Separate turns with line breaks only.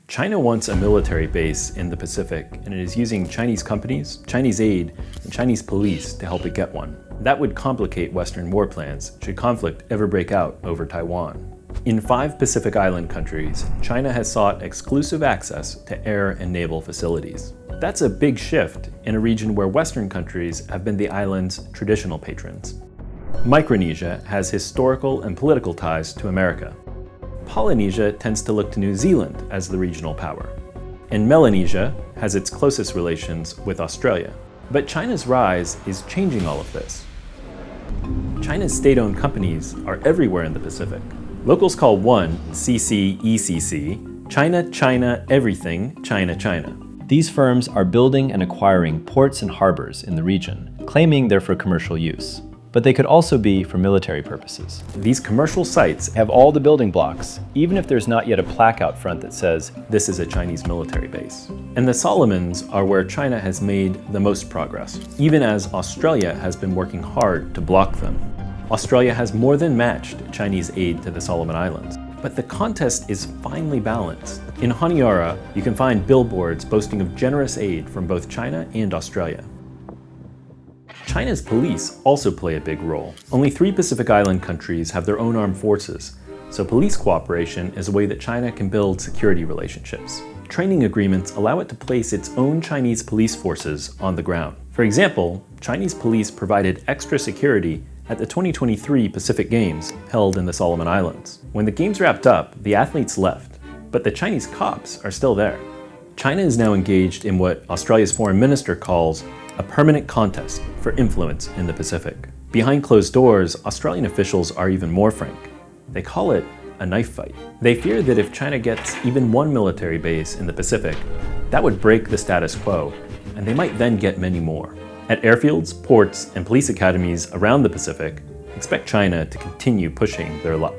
China wants a military base in the Pacific, and it is using Chinese companies, Chinese aid, and Chinese police to help it get one. That would complicate Western war plans should conflict ever break out over Taiwan. In 5 Pacific Island countries, China has sought exclusive access to air and naval facilities. That's a big shift in a region where Western countries have been the island's traditional patrons. Micronesia has historical and political ties to America. Polynesia tends to look to New Zealand as the regional power. And Melanesia has its closest relations with Australia. But China's rise is changing all of this. China's state-owned companies are everywhere in the Pacific. Locals call one CCECC, China, China, Everything, China, China.
These firms are building and acquiring ports and harbors in the region, claiming they're for commercial use. But they could also be for military purposes.
These commercial sites
Have all the building blocks, even if there's not yet a plaque out front that says,
this is a Chinese military base. And the Solomons are where China has made the most progress, even as Australia has been working hard to block them. Australia has more than matched Chinese aid to the Solomon Islands. But the contest is finely balanced. In Honiara, you can find billboards boasting of generous aid from both China and Australia. China's police also play a big role. Only 3 Pacific Island countries have their own armed forces, so police cooperation is a way that China can build security relationships. Training agreements allow it to place its own Chinese police forces on the ground. For example, Chinese police provided extra security at the 2023 Pacific Games held in the Solomon Islands. When the games wrapped up, the athletes left, but the Chinese cops are still there. China is now engaged in what Australia's foreign minister calls a permanent contest for influence in the Pacific. Behind closed doors, Australian officials are even more frank. They call it a knife fight. They fear that if China gets even one military base in the Pacific, that would break the status quo, and they might then get many more. At airfields, ports, and police academies around the Pacific, expect China to continue pushing their luck.